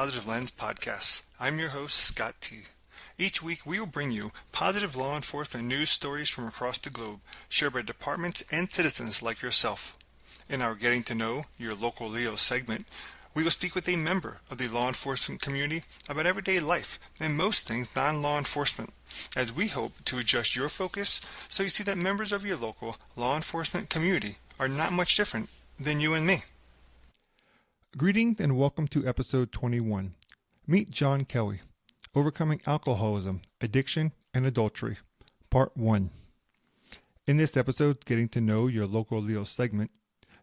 Positive Lens Podcast. I'm your host, Scott T. Each week, we will bring you positive law enforcement news stories from across the globe, shared by departments and citizens like yourself. In our Getting to Know Your Local Leo segment, we will speak with a member of the law enforcement community about everyday life and most things non-law enforcement, as we hope to adjust your focus so you see that members of your local law enforcement community are not much different than you and me. Greetings and welcome to episode 21. Meet John Kelly, Overcoming Alcoholism, Addiction, and Adultery, Part 1. In this episode, Getting to Know Your Local Leo segment,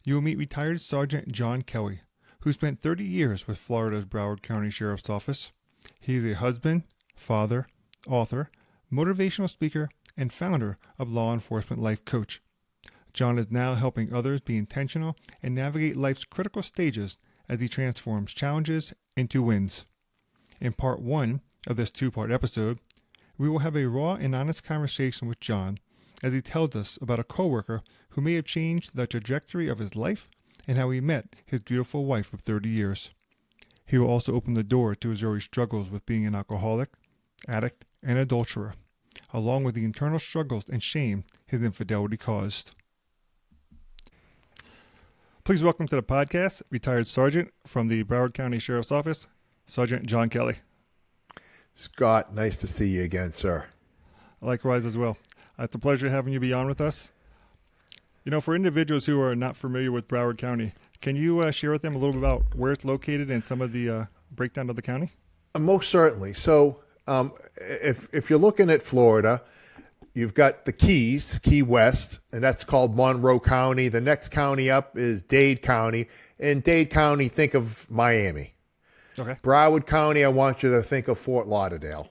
you will meet retired Sergeant John Kelly, who spent 30 years with Florida's Broward County Sheriff's Office. He is a husband, father, author, motivational speaker, and founder of Law Enforcement Life Coach. John is now helping others be intentional and navigate life's critical stages as he transforms challenges into wins. In part 1 of this two-part episode, we will have a raw and honest conversation with John as he tells us about a coworker who may have changed the trajectory of his life and how he met his beautiful wife of 30 years. He will also open the door to his early struggles with being an alcoholic, addict, and adulterer, along with the internal struggles and shame his infidelity caused. Please welcome to the podcast, retired Sergeant from the Broward County Sheriff's Office, Sergeant John Kelly. Scott, nice to see you again, sir. Likewise as well. It's a pleasure having you be on with us. You know, for individuals who are not familiar with Broward County, can you share with them a little bit about where it's located and some of the breakdown of the county? Most certainly. So if you're looking at Florida, you've got the Keys, Key West, and that's called Monroe County. The next county up is Dade County. In Dade County, think of Miami. Okay. Broward County, I want you to think of Fort Lauderdale.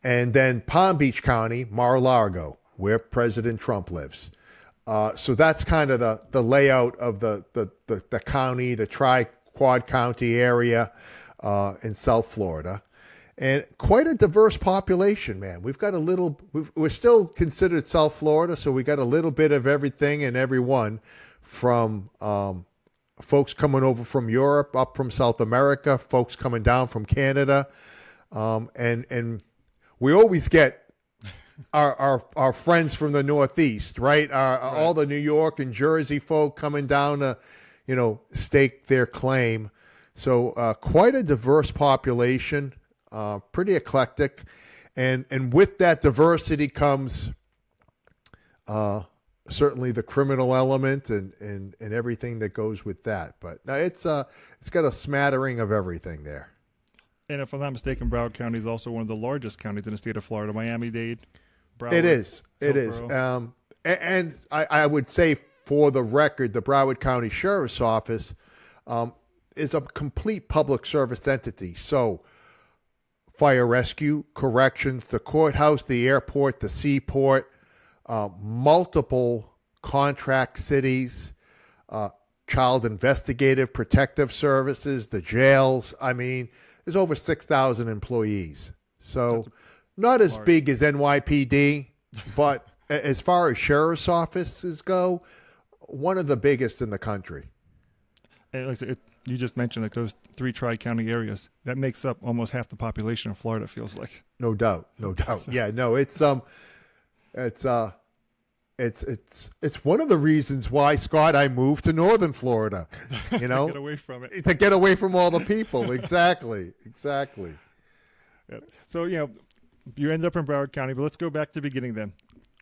And then Palm Beach County, Mar-a-Lago, where President Trump lives. So that's kind of the layout of the county, the tri-quad county area in South Florida. And quite a diverse population, man. We're still considered South Florida, so we got a little bit of everything and everyone, from folks coming over from Europe, up from South America, folks coming down from Canada. And we always get our friends from the Northeast, right? All the New York and Jersey folk coming down to, stake their claim. So quite a diverse population. Pretty eclectic, and with that diversity comes certainly the criminal element and everything that goes with that. But now it's got a smattering of everything there. And if I'm not mistaken, Broward County is also one of the largest counties in the state of Florida. Miami-Dade, Broward. It is. And I would say, for the record, the Broward County Sheriff's Office is a complete public service entity. So fire rescue, corrections, the courthouse, the airport, the seaport, multiple contract cities, child investigative protective services, the jails. I mean, there's over 6,000 employees. So not as big as NYPD, but as far as sheriff's offices go, one of the biggest in the country. And like I said, you just mentioned like those 3 tri-county areas. That makes up almost half the population of Florida, it feels like. No doubt. Yeah, no, it's one of the reasons why, Scott, I moved to Northern Florida, To get away from it. To get away from all the people. Exactly. Yeah. So, you end up in Broward County, but let's go back to the beginning then.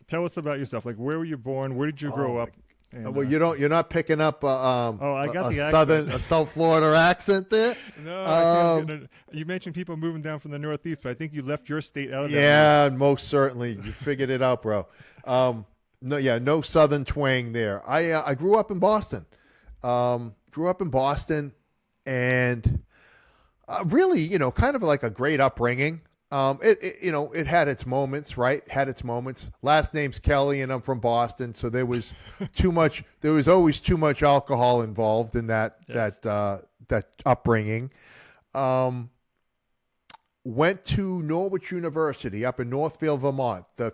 Tell us about yourself. Like, where were you born? Where did you grow up? And, well, you're not picking up I got the a South Florida accent there. No, you mentioned people moving down from the Northeast, but I think you left your state out of that. Yeah, most certainly. You figured it out, bro. No Southern twang there. I grew up in Boston. And really, kind of like a great upbringing. It had its moments, right? Last name's Kelly, and I'm from Boston, so there was always too much alcohol involved in that upbringing. Went to Norwich University up in Northfield, Vermont, the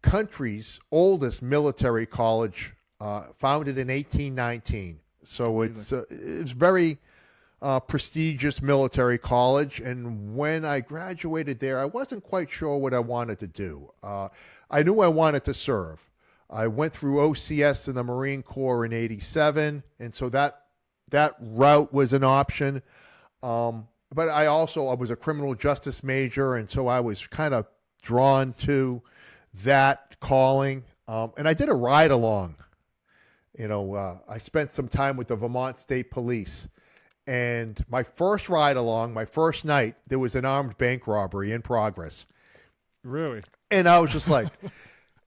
country's oldest military college, founded in 1819. So it's very prestigious military college. And when I graduated there, I wasn't quite sure what I wanted to do. I knew I wanted to serve. I went through OCS in the Marine Corps in '87, and so that route was an option. But I was a criminal justice major, and so I was kind of drawn to that calling. And I did a ride along. I spent some time with the Vermont State Police. And my first ride along, my first night, there was an armed bank robbery in progress. Really? And I was just like,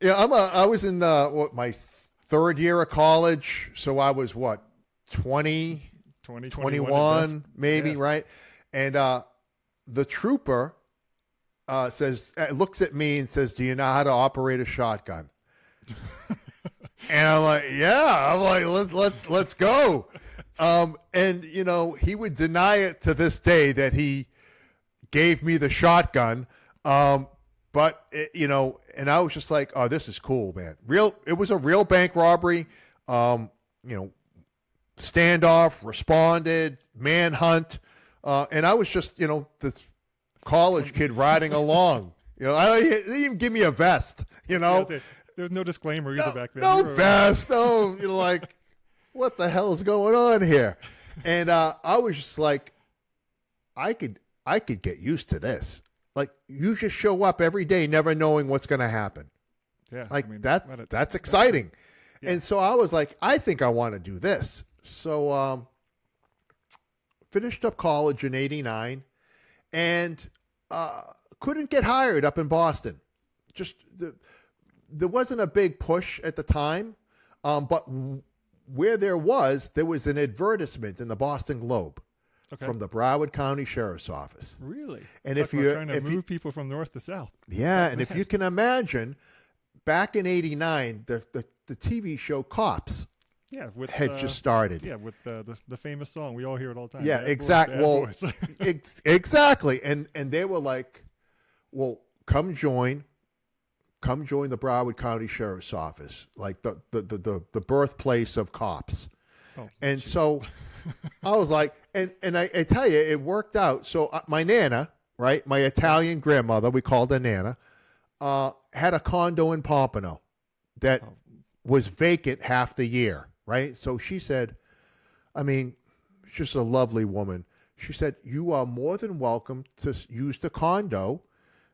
I was in my third year of college. So I was 20, 21 maybe, yeah. Right? And the trooper looks at me and says, "Do you know how to operate a shotgun?" And I'm like, "Yeah." I'm like, let's go. And he would deny it to this day that he gave me the shotgun. But and I was just like, "Oh, this is cool, man." It was a real bank robbery. Standoff, responded, manhunt. And I was just, the college kid riding along. I didn't even give me a vest, Yeah, there was no disclaimer either back then. No vest. No, like, what the hell is going on here? And I was just like, I could get used to this. Like, you just show up every day never knowing what's going to happen. Yeah. Like, that's exciting. Yeah. And so I was like, I think I want to do this. So finished up college in '89 and couldn't get hired up in Boston. Just there wasn't a big push at the time, but where there was an advertisement in the Boston Globe from the Broward County Sheriff's Office. Really? And if you're trying to move people from north to south. Yeah, and if you can imagine, back in '89, the TV show Cops. Yeah, had just started. Yeah, with the famous song. We all hear it all the time. Yeah, exactly. Well, exactly. And they were like, "Well, come join the Broward County Sheriff's Office, like the birthplace of cops." Oh, and geez. So I was like, and I tell you, it worked out. So my Nana, right, my Italian grandmother, we called her Nana, had a condo in Pompano that was vacant half the year. Right. So she said, she's just a lovely woman. She said, "You are more than welcome to use the condo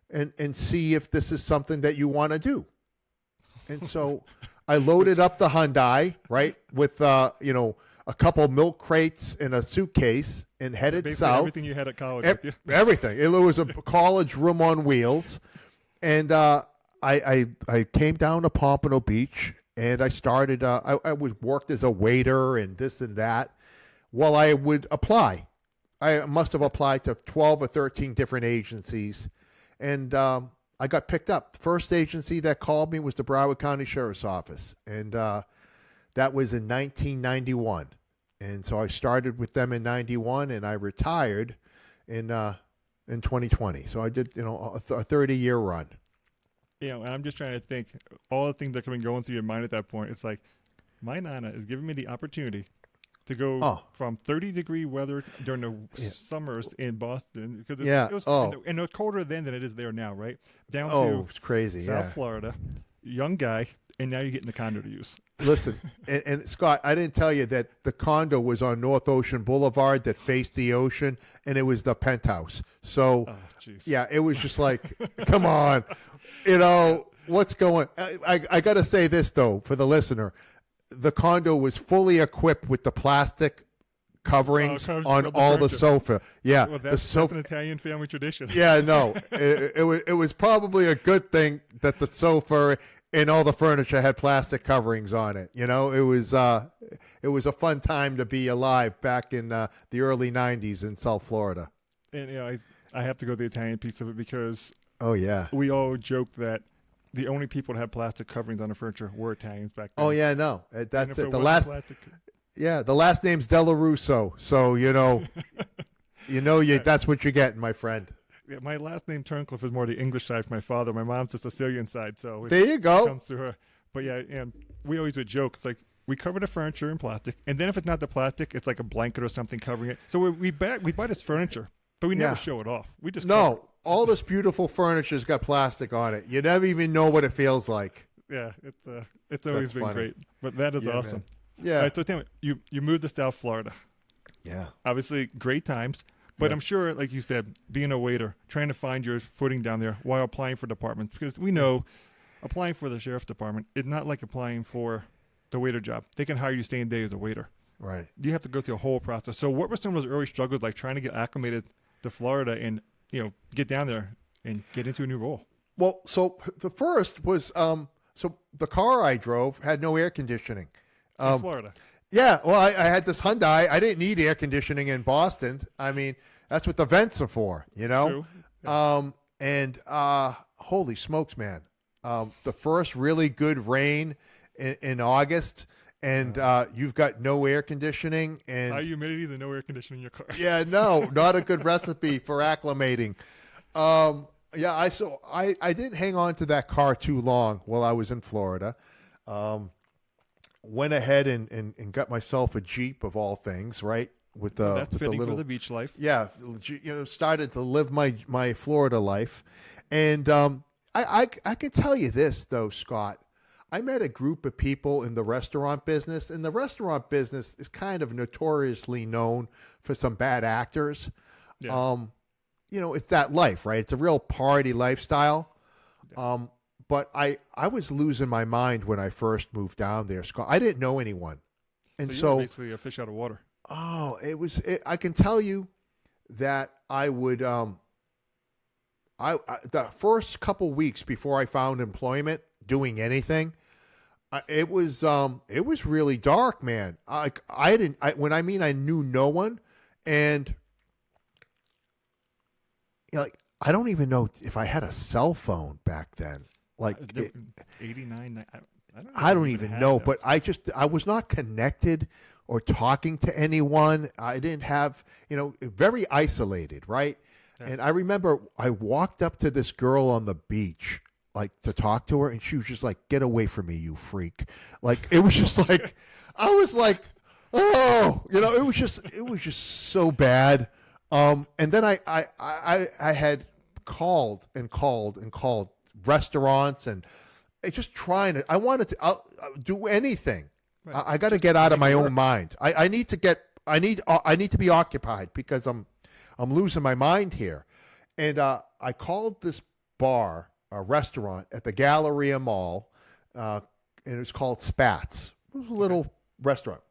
and see if this is something that you want to do." And so I loaded up the Hyundai, right, with, a couple milk crates and a suitcase and headed basically south. Everything you had at college with you. Everything. It was a college room on wheels. And I came down to Pompano Beach. And I started, I worked as a waiter and this and that while I would apply. I must have applied to 12 or 13 different agencies. And I got picked up. First agency that called me was the Broward County Sheriff's Office. And that was in 1991. And so I started with them in 91 and I retired in 2020. So I did, a 30-year run. And I'm just trying to think, all the things that have been going through your mind at that point. It's like, my Nana is giving me the opportunity to go from 30-degree weather during the summers in Boston. Because it was and it's colder then than it is there now, right? Down to it's crazy, South Florida, young guy, and now you're getting the condo to use. Listen, and Scott, I didn't tell you that the condo was on North Ocean Boulevard that faced the ocean, and it was the penthouse. So, it was just like, come on. What's going I got to say this, though, for the listener. The condo was fully equipped with the plastic coverings on all the sofa. Yeah. Well, that's an Italian family tradition. Yeah, no. It was probably a good thing that the sofa and all the furniture had plastic coverings on it. It was a fun time to be alive back in the early 90s in South Florida. And, I have to go to the Italian piece of it because oh yeah, we all joked that the only people that had plastic coverings on the furniture were Italians back then. Oh yeah, no, that's it. The last name's Della Russo, so that's what you're getting, my friend. Yeah, my last name Turncliffe is more the English side for my father. My mom's the Sicilian side, so there you go. Comes through her. But yeah, and we always would joke. It's like we cover the furniture in plastic, and then if it's not the plastic, it's like a blanket or something covering it. So we buy this furniture, but we never show it off. We just cover it. All this beautiful furniture's got plastic on it. You never even know what it feels like. Yeah, it's always been great. But that is awesome. Man. Yeah. All right, so tell me, you moved to South Florida. Yeah. Obviously, great times. But I'm sure, like you said, being a waiter, trying to find your footing down there while applying for departments, because we know applying for the sheriff's department is not like applying for the waiter job. They can hire you same day as a waiter. Right. You have to go through a whole process. So what were some of those early struggles like trying to get acclimated to Florida and, get down there and get into a new role? Well, so the first was, so the car I drove had no air conditioning. In Florida. Yeah, well, I had this Hyundai. I didn't need air conditioning in Boston. I mean, that's what the vents are for, True. Yeah. Holy smokes, man. The first really good rain in August, and you've got no air conditioning. And high humidity and no air conditioning in your car. Yeah, no, not a good recipe for acclimating. Yeah, I didn't hang on to that car too long while I was in Florida. Went ahead and got myself a Jeep of all things, right? With the that's with fitting the little for the beach life. Yeah, started to live my Florida life, and I can tell you this though, Scott. I met a group of people in the restaurant business, and the restaurant business is kind of notoriously known for some bad actors. Yeah. It's that life, right? It's a real party lifestyle. Yeah. But I was losing my mind when I first moved down there, Scott. I didn't know anyone. And so you were basically a fish out of water. Oh, I can tell you that I would, the first couple weeks before I found employment doing anything, it was really dark, man. I knew no one, and I don't even know if I had a cell phone back then. 89. I don't even know, but I was not connected or talking to anyone. I didn't have, very isolated, right? Yeah. And I remember I walked up to this girl on the beach, to talk to her, and she was just like, "Get away from me, you freak!" It was just like, I was like, oh, it was just so bad. And then I had called restaurants and just I wanted to do anything. Right. I got to get out of my own mind. I need to be occupied because I'm losing my mind here. And I called this bar, a restaurant at the Galleria Mall, and it was called Spats. It was a little restaurant.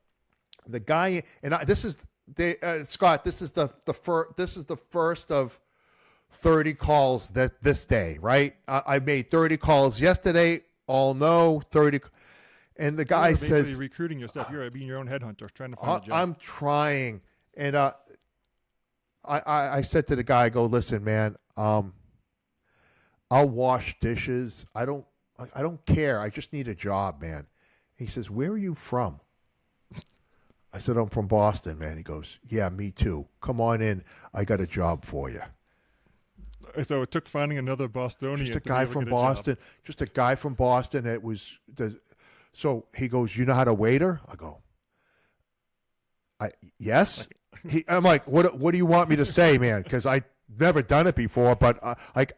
The guy and Scott, this is the first of 30 calls this day, right? I made 30 calls yesterday, all no, 30. And the guy says, recruiting yourself. You're being your own headhunter, trying to find a job. I'm trying. And I said to the guy, I go, listen, man, I'll wash dishes. I don't care. I just need a job, man. He says, where are you from? I said, I'm from Boston, man. He goes, yeah, me too. Come on in. I got a job for you. So it took finding another Bostonian. Just a guy from Boston. Just a guy from Boston. It was so he goes, you know how to waiter? I go, yes. I'm like, what do you want me to say, man? Because I never done it before, but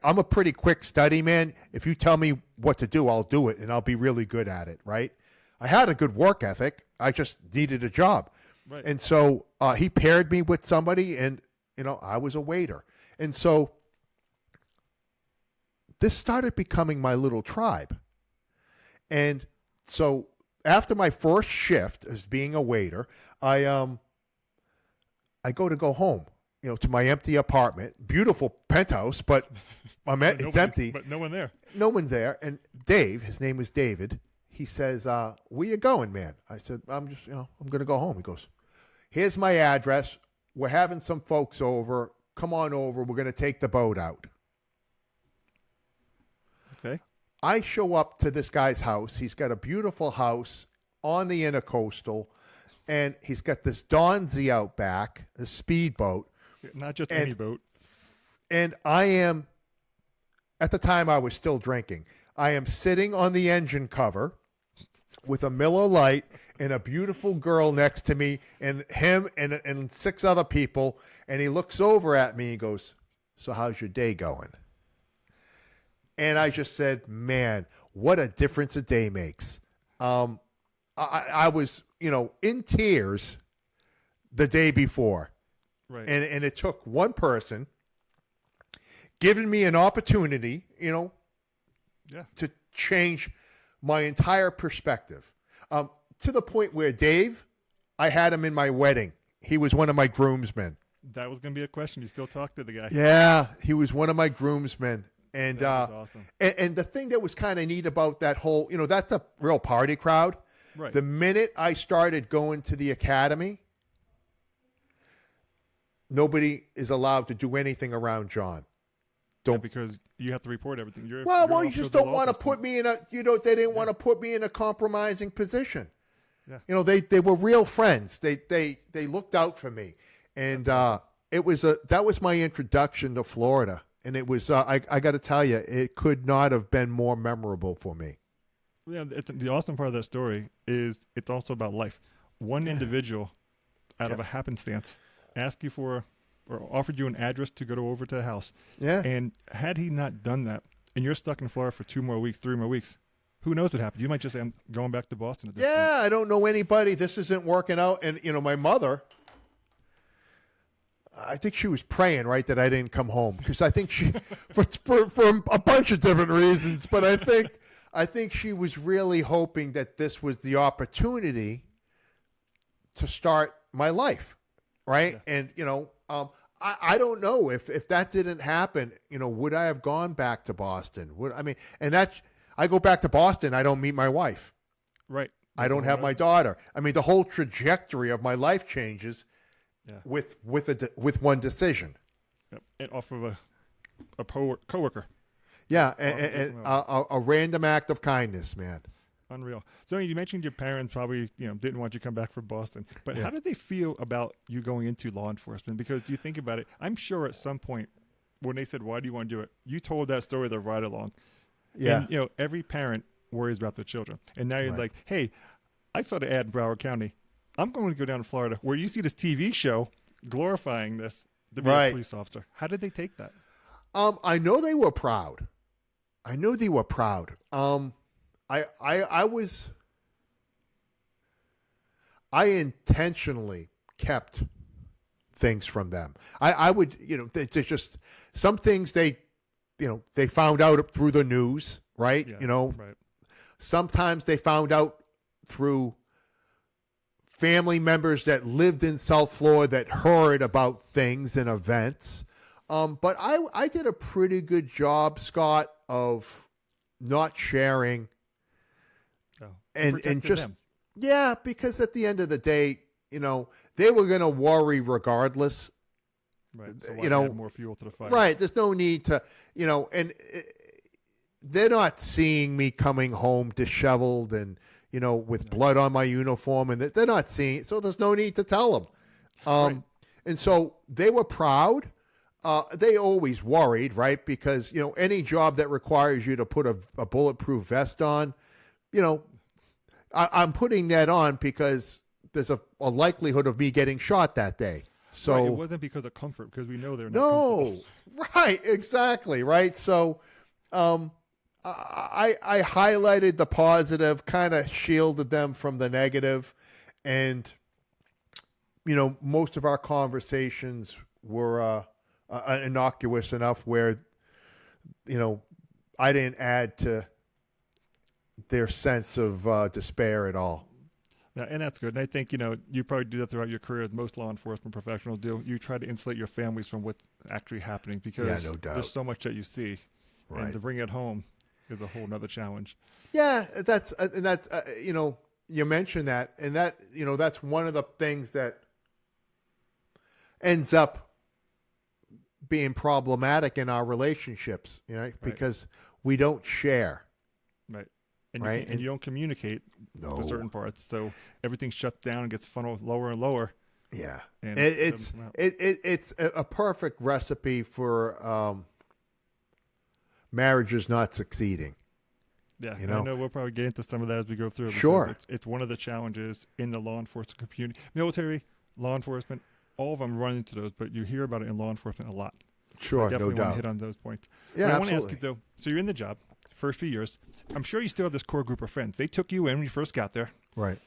I'm a pretty quick study, man. If you tell me what to do, I'll do it, and I'll be really good at it, right? I had a good work ethic. I just needed a job. Right. And so he paired me with somebody, and, I was a waiter. And so this started becoming my little tribe. And so after my first shift as being a waiter, I go home, to my empty apartment, beautiful penthouse, but it's empty. But no one there. No one's there. And Dave, his name was David, he says, where you going, man? I said, I'm just, I'm going to go home. He goes, here's my address. We're having some folks over. Come on over. We're going to take the boat out. Okay. I show up to this guy's house. He's got a beautiful house on the intercoastal, and he's got this Donzi out back, the speedboat. Not just any boat. And I am, at the time I was still drinking, I am sitting on the engine cover. with a Miller Lite and a beautiful girl next to me and him and 6 other people. And he looks over at me and goes, "So how's your day going?" And I just said, man, what a difference a day makes. I was, in tears the day before. Right. And it took one person giving me an opportunity, to change my entire perspective. To the point where Dave, I had him in my wedding. He was one of my groomsmen. That was going to be a question. You still talk to the guy. Yeah, he was one of my groomsmen. And that was awesome. And the thing that was kind of neat about that whole, that's a real party crowd. Right. The minute I started going to the academy, nobody is allowed to do anything around John. Because you have to report everything. You're you just don't want to put me in they didn't want to put me in a compromising position. Yeah. They were real friends. They looked out for me. And that was my introduction to Florida. And it was, I got to tell you, it could not have been more memorable for me. Yeah, the awesome part of that story is it's also about life. One individual, out of a happenstance, asked you for or offered you an address to go over to the house. Yeah. And had he not done that, and you're stuck in Florida for 2 more weeks, 3 more weeks, who knows what happened? You might just end going back to Boston at this point. I don't know anybody. This isn't working out. And, my mother, I think she was praying, right, that I didn't come home. Because I think she, for a bunch of different reasons, but I think she was really hoping that this was the opportunity to start my life, right? Yeah. And, I don't know if that didn't happen, would I have gone back to Boston? I go back to Boston, I don't meet my wife. Right. I don't have my daughter. The whole trajectory of my life changes with one decision. Yep. And off of a coworker. Yeah, and a random act of kindness, man. Unreal. So you mentioned your parents probably, didn't want you to come back from Boston. But how did they feel about you going into law enforcement? Because you think about it, I'm sure at some point when they said, "Why do you want to do it?" you told that story the right along. Yeah. And, every parent worries about their children. And now you're like, "Hey, I saw the ad in Broward County. I'm going to go down to Florida where you see this TV show glorifying this to be a police officer." How did they take that? I know they were proud. I intentionally kept things from them. I would, they just, some things they found out through the news, right? Yeah, right. Sometimes they found out through family members that lived in South Florida that heard about things and events. But I did a pretty good job, Scott, of not sharing. And just them. Because at the end of the day, they were going to worry regardless. Right. So add more fuel to the fire. Right. There's no need to, and they're not seeing me coming home disheveled and, with blood on my uniform, and they're not seeing it. So there's no need to tell them. Right. And so they were proud. They always worried, right? Because, any job that requires you to put a bulletproof vest on, I'm putting that on because there's a likelihood of me getting shot that day. So right, it wasn't because of comfort, because we know they're not comfortable. Right, exactly, right? So I highlighted the positive, kind of shielded them from the negative, and most of our conversations were innocuous enough where I didn't add to their sense of despair at all. Yeah, and that's good. And I think, you probably do that throughout your career, as most law enforcement professionals do. You try to insulate your families from what's actually happening, because no doubt. There's so much that you see. Right. And to bring it home is a whole nother challenge. Yeah, that's you mentioned that, and that's one of the things that ends up being problematic in our relationships, because we don't share. Right. And right. You don't communicate to certain parts. So everything shuts down and gets funneled lower and lower. Yeah. And it's a perfect recipe for marriages not succeeding. Yeah, You I know? know we'll probably get into some of that as we go through. Sure. It's one of the challenges in the law enforcement community. Military, law enforcement, all of them run into those, but you hear about it in law enforcement a lot. Sure, I definitely no want doubt. to hit on those points. Yeah, but I absolutely. want to ask you, though, so you're in the job, first few years. I'm sure you still have this core group of friends. They took you in when you first got there. Right.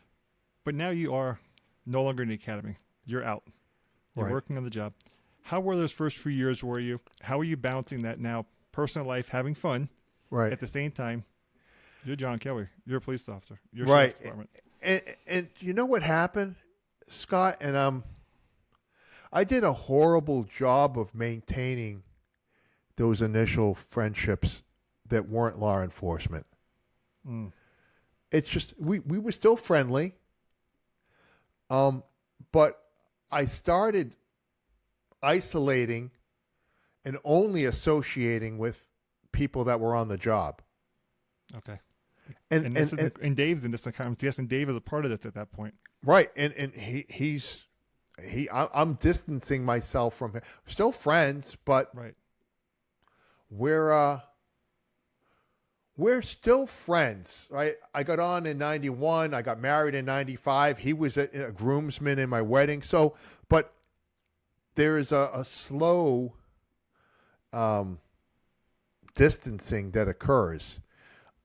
But now you are no longer in the academy. You're out. You're Right. working on the job. How were those first few years for you? How are you balancing that now, personal life, having fun, Right. at the same time? You're John Kelly. You're a police officer. You're Right. sheriff's department. And you know what happened, Scott? And I did a horrible job of maintaining those initial friendships that weren't law enforcement. Mm. It's just we were still friendly. But I started isolating and only associating with people that were on the job. Okay. And And Dave's in this account. Yes, and Dave is a part of this at that point. right. And I'm distancing myself from him. Still friends, but Right. we're still friends, right? I got on in 91. I got married in 95. He was a groomsman in my wedding. So, but there is a slow distancing that occurs.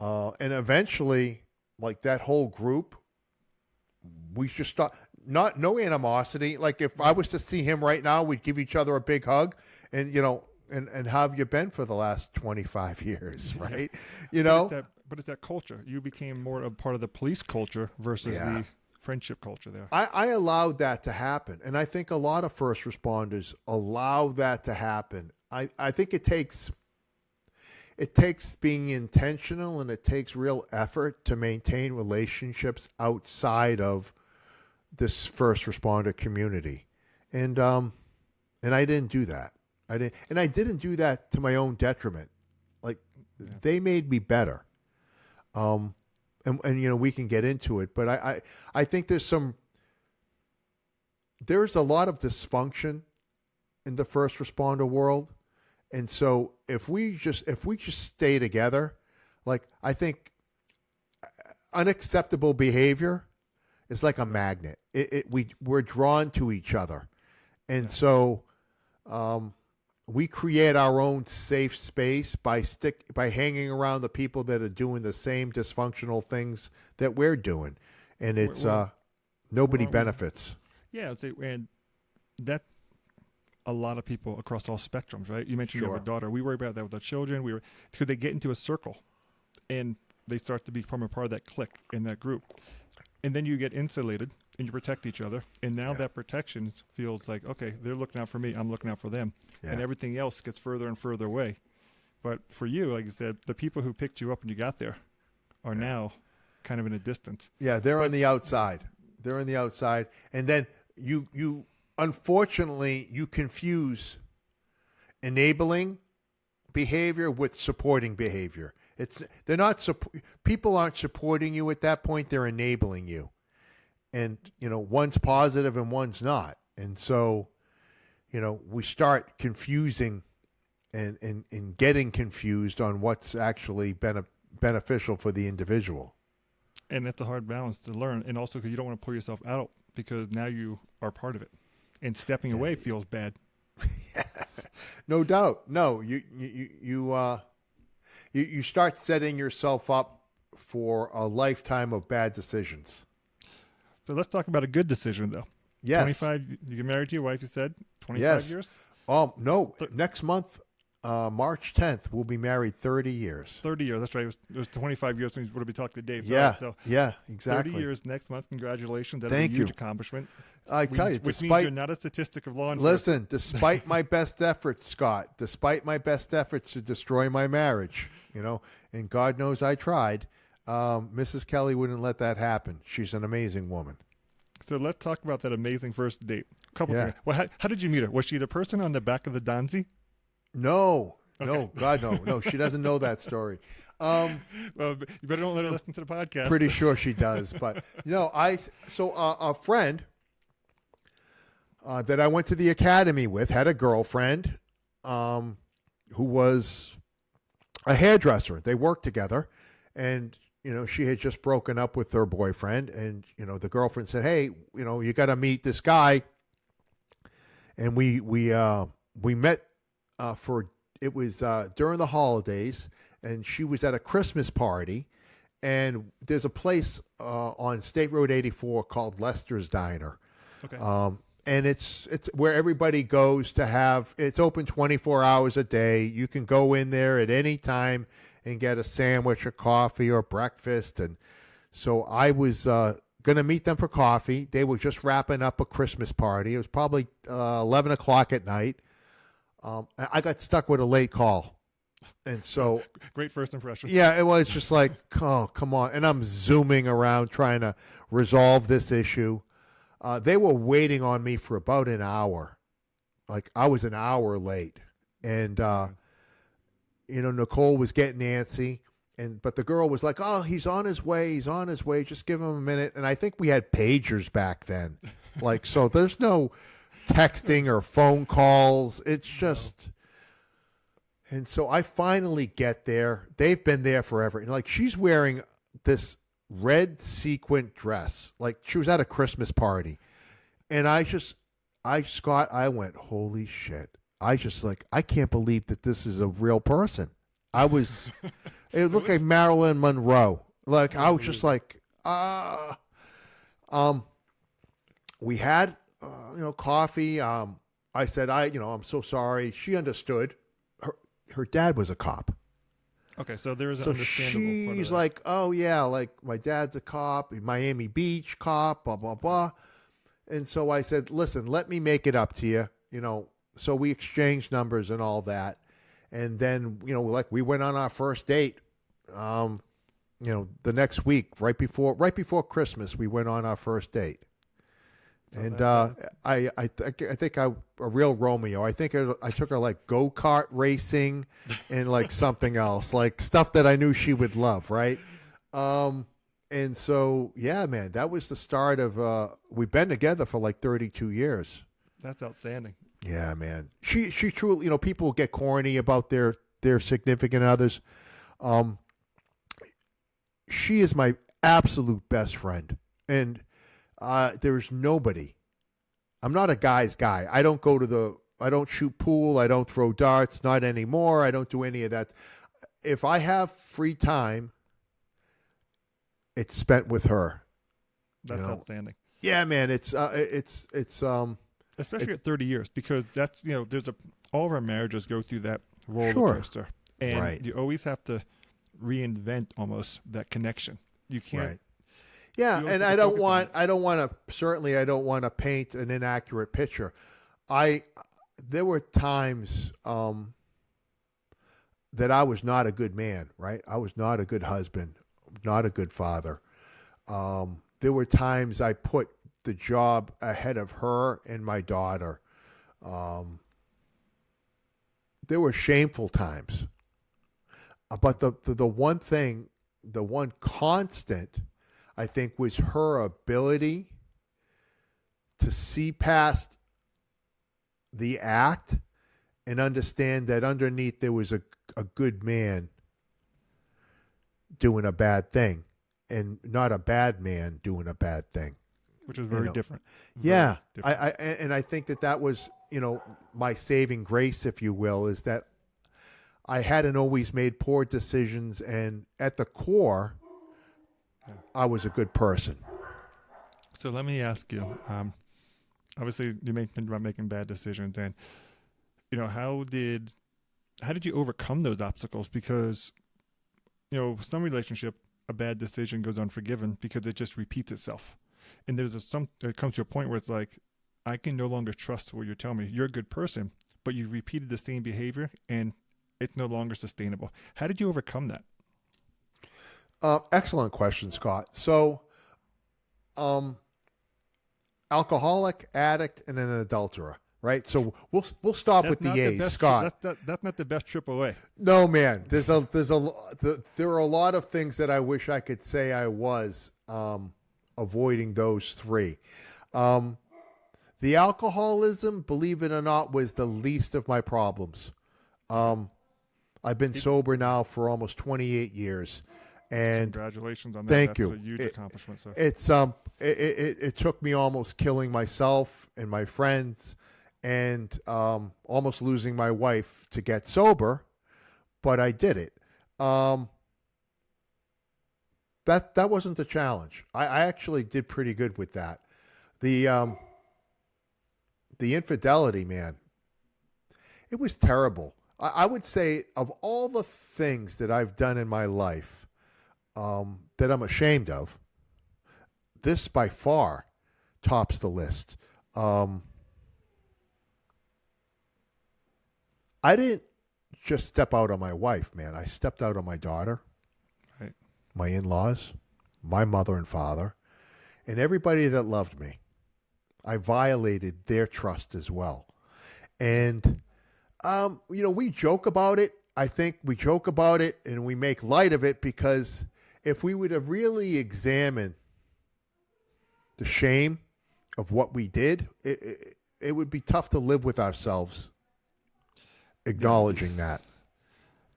And eventually, like that whole group, we just start, no animosity. Like if I was to see him right now, we'd give each other a big hug and, and how have you been for the last 25 years, right? But it's that culture. You became more a part of the police culture versus the friendship culture there. I allowed that to happen. And I think a lot of first responders allow that to happen. I think it takes being intentional and it takes real effort to maintain relationships outside of this first responder community. And I didn't do that. I didn't do that to my own detriment. Like they made me better. And we can get into it, but I think there's a lot of dysfunction in the first responder world. And so if we just stay together, like I think unacceptable behavior is like a magnet. We're drawn to each other. And so we create our own safe space by hanging around the people that are doing the same dysfunctional things that we're doing. And it's nobody benefits. Yeah, and that a lot of people across all spectrums, right? You mentioned you have a daughter. We worry about that with our children. Because they get into a circle and they start to become a part of that clique in that group. And then you get insulated and you protect each other. And now that protection feels like, okay, they're looking out for me. I'm looking out for them. Yeah. And everything else gets further and further away. But for you, like I said, the people who picked you up when you got there are now kind of in a distance. Yeah, they're on the outside. They're on the outside. And then you unfortunately, you confuse enabling behavior with supporting behavior. People aren't supporting you at that point. They're enabling you. And, one's positive and one's not. And so, we start confusing and getting confused on what's actually beneficial for the individual. And that's a hard balance to learn. And also because you don't want to pull yourself out because now you are part of it. And stepping away feels bad. No doubt. No, you start setting yourself up for a lifetime of bad decisions. So let's talk about a good decision, though. Yes. 25. You get married to your wife, you said? 25 years? No. Next month, March 10th, we'll be married 30 years. 30 years. That's right. It was 25 years since we would be talking to Dave. Yeah. Right? So yeah, exactly. 30 years next month. Congratulations. That's Thank a huge you. accomplishment. I tell you, which means you're not a statistic of law enforcement. Listen, despite my best efforts, Scott, despite my best efforts to destroy my marriage, and God knows I tried, Mrs. Kelly wouldn't let that happen. She's an amazing woman. So let's talk about that amazing first date. A couple things. Well, how did you meet her? Was she the person on the back of the Donzi? No. Okay. No, God, no. No, she doesn't know that story. Well, you better don't let her listen to the podcast. Pretty sure she does. But, a friend that I went to the academy with had a girlfriend who was a hairdresser. They worked together. and she had just broken up with her boyfriend, and the girlfriend said, "Hey, you got to meet this guy." And we met for it was during the holidays, and she was at a Christmas party, and there's a place on State Road 84 called Lester's Diner. Okay. And it's where everybody goes to have. It's open 24 hours a day. You can go in there at any time and get a sandwich or coffee or breakfast. And so I was going to meet them for coffee. They were just wrapping up a Christmas party. It was probably 11 o'clock at night. I got stuck with a late call. And so, great first impression. Yeah, it was just like, oh, come on. And I'm zooming around trying to resolve this issue. They were waiting on me for about an hour. Like, I was an hour late. And, Nicole was getting antsy. But the girl was like, oh, he's on his way. He's on his way. Just give him a minute. And I think we had pagers back then. Like, so there's no texting or phone calls. It's just... And so I finally get there. They've been there forever. And like, she's wearing this red sequin dress. Like, she was at a Christmas party. And I went, holy shit. I can't believe that this is a real person. It looked like Marilyn Monroe. Like, I was just like, we had, coffee. I said, I'm so sorry. She understood. Her dad was a cop. Okay, so there is an so understandable part of she's that. like, oh yeah, like my dad's a cop, Miami Beach cop, blah blah blah. And so I said, listen, let me make it up to you, So we exchanged numbers and all that, and then we went on our first date. The next week, right before Christmas, we went on our first date. And I think a real Romeo. I think I took her like go-kart racing and like something else, like stuff that I knew she would love, right? And so yeah, man, that was the start of. We've been together for like 32 years. That's outstanding. Yeah, man. She truly, people get corny about their significant others. She is my absolute best friend, and. There's nobody. I'm not a guy's guy. I don't shoot pool. I don't throw darts. Not anymore. I don't do any of that. If I have free time, it's spent with her. That's outstanding. Yeah, man. It's especially at 30 years, because that's, all of our marriages go through that roller coaster. And you always have to reinvent almost that connection. You can't. Right. Yeah, and I don't want to paint an inaccurate picture. There were times that I was not a good man, right? I was not a good husband, not a good father. There were times I put the job ahead of her and my daughter. There were shameful times. But the one thing, the one constant, I think, was her ability to see past the act and understand that underneath there was a good man doing a bad thing and not a bad man doing a bad thing. Which is very different. Yeah. Different. I think that was, my saving grace, if you will, is that I hadn't always made poor decisions, and at the core, I was a good person. So let me ask you, obviously you mentioned about making bad decisions, and how did you overcome those obstacles? Because some relationship, a bad decision goes unforgiven because it just repeats itself, and it comes to a point where it's like, I can no longer trust what you're telling me. You're a good person, but you repeated the same behavior and it's no longer sustainable. How did you overcome that? Excellent question, Scott. So, alcoholic, addict, and an adulterer, right? So we'll stop with the A's, Scott. That's not the best AAA. No, man. There are a lot of things that I wish I could say I was avoiding those three. The alcoholism, believe it or not, was the least of my problems. I've been sober now for almost 28 years. And congratulations on that. thank That's you. a huge accomplishment. So It took me almost killing myself and my friends, and almost losing my wife to get sober, but I did it. That wasn't the challenge. I actually did pretty good with that. The infidelity, man, it was terrible. I would say of all the things that I've done in my life that I'm ashamed of, this by far tops the list. I didn't just step out on my wife, man. I stepped out on my daughter, right. my in-laws, my mother and father, and everybody that loved me. I violated their trust as well. And, we joke about it. I think we joke about it and we make light of it, because if we would have really examined the shame of what we did, it would be tough to live with ourselves acknowledging that.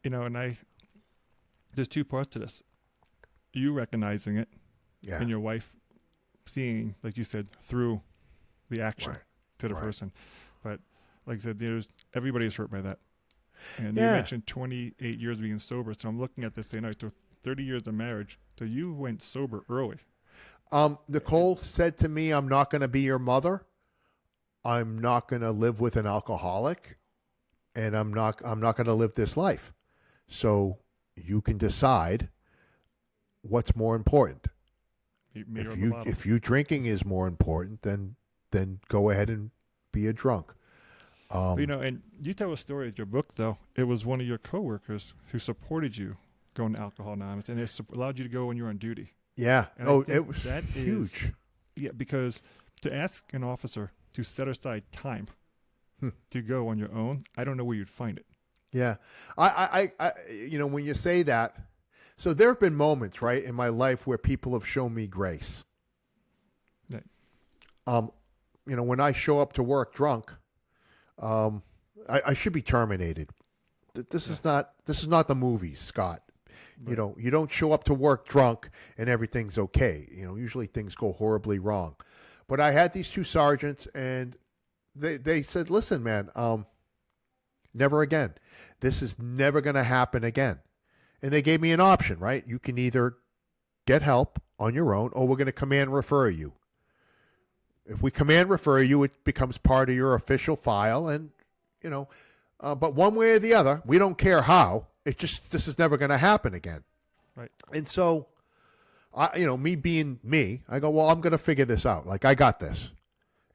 And there's two parts to this. You recognizing it, Yeah. and your wife seeing, like you said, through the action Right. to the Right. person. But like I said, everybody's hurt by that. And Yeah. you mentioned 28 years being sober, so I'm looking at this saying, so 30 years of marriage, so you went sober early. Nicole said to me, I'm not going to be your mother. I'm not going to live with an alcoholic, and I'm not going to live this life. So you can decide what's more important. If you drinking is more important, then go ahead and be a drunk. And you tell a story in your book, though. It was one of your coworkers who supported you going to Alcohol Anonymous, and it allowed you to go when you were on duty. Yeah. And it was that huge. Yeah, because to ask an officer to set aside time to go on your own, I don't know where you'd find it. Yeah. I when you say that, so there have been moments, right, in my life where people have shown me grace. Right. When I show up to work drunk, I should be terminated. This is not the movies, Scott. Right. You don't show up to work drunk and everything's okay. Usually things go horribly wrong. But I had these two sergeants, and they said, listen, man, never again. This is never going to happen again. And they gave me an option, right? You can either get help on your own, or we're going to command refer you. If we command refer you, it becomes part of your official file, and but one way or the other, we don't care how. This is never going to happen again. Right. And so, me being me, I go, well, I'm going to figure this out. Like, I got this.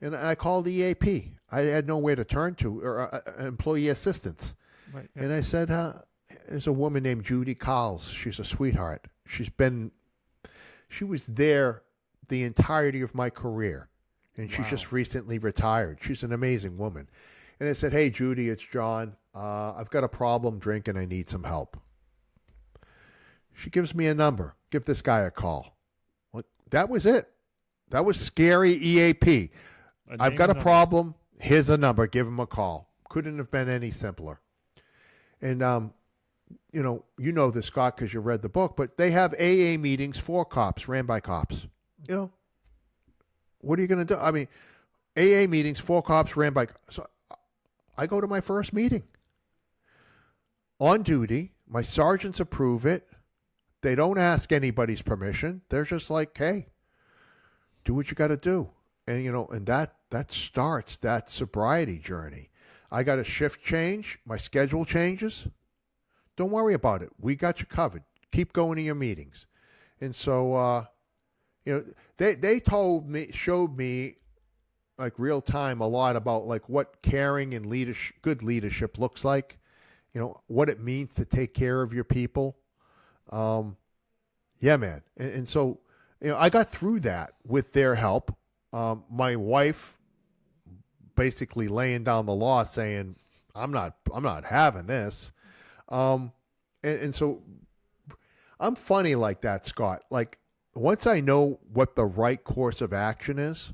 And I called the EAP. I had nowhere to turn to, or employee assistance. Right. Yeah. And I said, there's a woman named Judy Cowles. She's a sweetheart. She was there the entirety of my career. And she's just recently retired. She's an amazing woman. And I said, hey, Judy, it's John. I've got a problem drinking. I need some help. She gives me a number. Give this guy a call. Well, that was it. That was scary EAP. I've got a problem. Here's a number. Give him a call. Couldn't have been any simpler. And, you know this, Scott, because you read the book, but they have AA meetings for cops, ran by cops. What are you going to do? I mean, AA meetings for cops, ran by... So I go to my first meeting. On duty. My sergeants approve it. They don't ask anybody's permission. They're just like, hey, do what you got to do. And, and that starts that sobriety journey. I got a shift change. My schedule changes. Don't worry about it. We got you covered. Keep going to your meetings. And so, they showed me like real time a lot about like what caring and good leadership looks like, what it means to take care of your people. Yeah, man. And so, I got through that with their help. My wife basically laying down the law saying, I'm not having this. And so I'm funny like that, Scott. Like once I know what the right course of action is,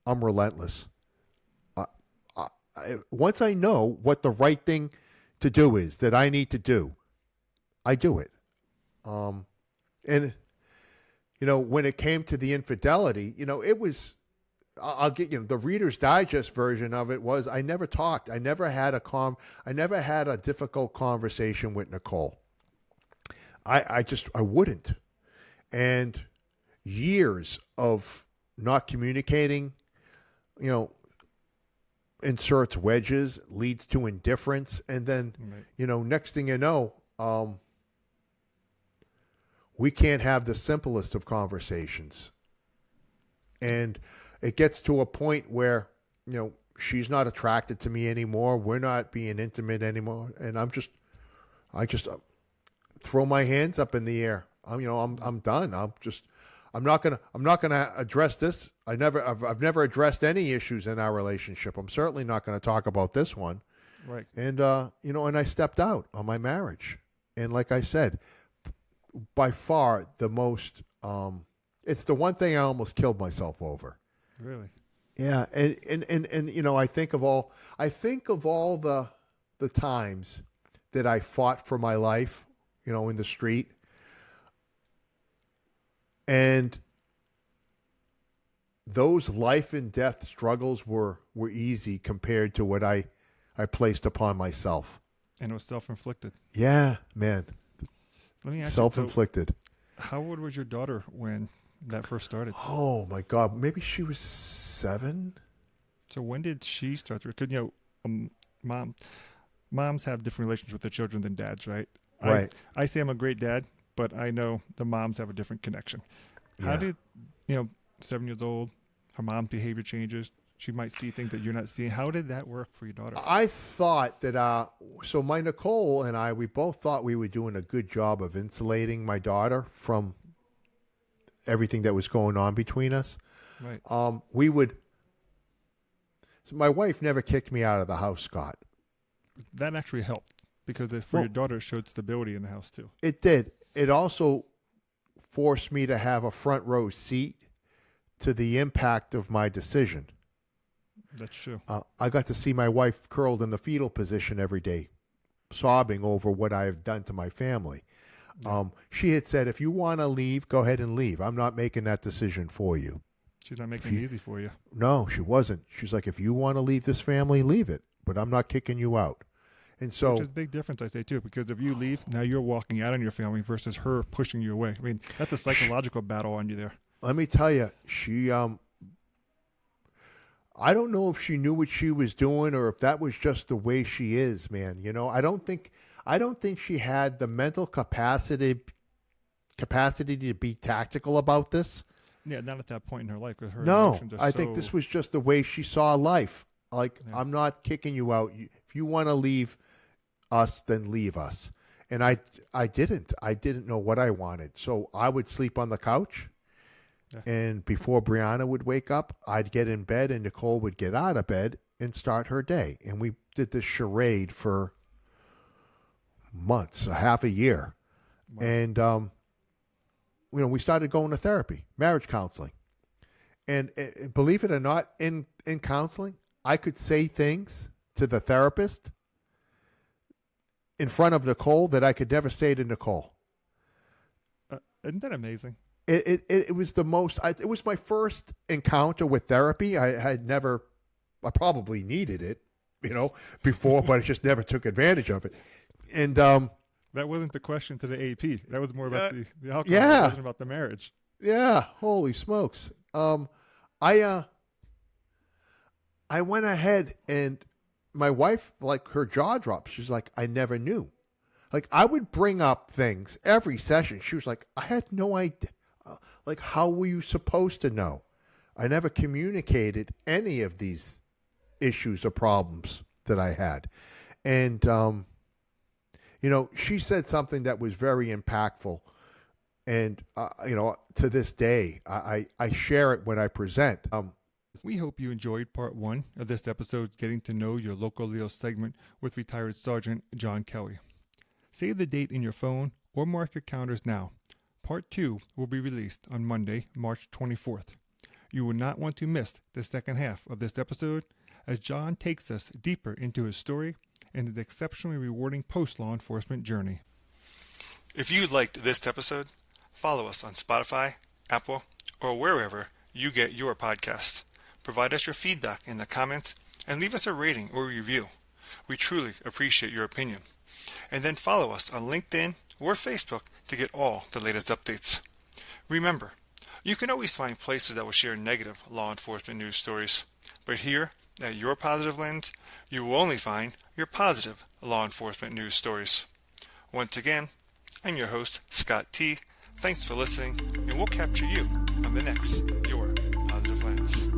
I'm relentless. Once I know what the right thing to do is that I need to do, I do it. And, when it came to the infidelity, it was, I'll get, the Reader's Digest version of it was, I never talked. I never had a difficult conversation with Nicole. I wouldn't. And years of not communicating, inserts wedges, leads to indifference. And then, Right. Next thing you know, we can't have the simplest of conversations. And it gets to a point where, she's not attracted to me anymore. We're not being intimate anymore. And I just throw my hands up in the air. I'm done. I'm not gonna address this. I've never addressed any issues in our relationship. I'm certainly not going to talk about this one. Right. And and I stepped out on my marriage. And like I said, by far the most, it's the one thing I almost killed myself over. Really? Yeah, and I think of all the times that I fought for my life, in the street, and those life and death struggles were easy compared to what I placed upon myself. And it was self-inflicted. Yeah, man. Let me ask Self-inflicted. you, how old was your daughter when that first started? Oh my God, maybe she was 7. So when did she start to? Because moms have different relations with their children than dads, right? Right. I say I'm a great dad, but I know the moms have a different connection. How Yeah. did 7 years old, her mom's behavior changes? She might see things that you're not seeing. How did that work for your daughter? I thought that, so my Nicole and I, we both thought we were doing a good job of insulating my daughter from everything that was going on between us. Right. So my wife never kicked me out of the house, Scott. That actually helped because for your daughter, it showed stability in the house too. It did. It also forced me to have a front row seat to the impact of my decision. That's true. I got to see my wife curled in the fetal position every day, sobbing over what I have done to my family. She had said, if you want to leave, go ahead and leave. I'm not making that decision for you. She's not making it easy for you. No, she wasn't. She's like, if you want to leave this family, leave it. But I'm not kicking you out. And so, which is a big difference, I say, too, because if you leave, now you're walking out on your family versus her pushing you away. I mean, that's a psychological battle on you there. let me tell you, she, I don't know if she knew what she was doing or if that was just the way she is, man. I don't think she had the mental capacity to be tactical about this. Yeah, not at that point in her life. Her No, emotions are I think this was just the way she saw life. Like, Yeah. I'm not kicking you out. If you want to leave us, then leave us. And I didn't. I didn't know what I wanted. So I would sleep on the couch. Yeah. And before Brianna would wake up, I'd get in bed and Nicole would get out of bed and start her day. And we did this charade for months, a half a year. Wow. And, we started going to therapy, marriage counseling. And believe it or not, in counseling, I could say things to the therapist in front of Nicole that I could never say to Nicole. Isn't that amazing? It was the most. It was my first encounter with therapy. I probably needed it, before, but I just never took advantage of it. And That wasn't the question to the AP. That was more about the alcohol. yeah. It wasn't about the marriage. yeah, holy smokes. I went ahead and my wife, like, her jaw dropped. She's like, I never knew. Like, I would bring up things every session. She was like, I had no idea. Like, how were you supposed to know? I never communicated any of these issues or problems that I had. And, she said something that was very impactful. And, to this day, I share it when I present. We hope you enjoyed part 1 of this episode's Getting to Know Your Local Leo segment with retired Sergeant John Kelly. Save the date in your phone or mark your calendars now. Part 2 will be released on Monday, March 24th. You will not want to miss the second half of this episode as John takes us deeper into his story and his exceptionally rewarding post-law enforcement journey. If you liked this episode, Follow us on Spotify, Apple, or wherever you get your podcasts. Provide us your feedback in the comments and leave us a rating or review. We truly appreciate your opinion. And then follow us on LinkedIn or Facebook to get all the latest updates. Remember, you can always find places that will share negative law enforcement news stories. But here, at Your Positive Lens, you will only find your positive law enforcement news stories. Once again, I'm your host, Scott T. Thanks for listening, and we'll capture you on the next Your Positive Lens.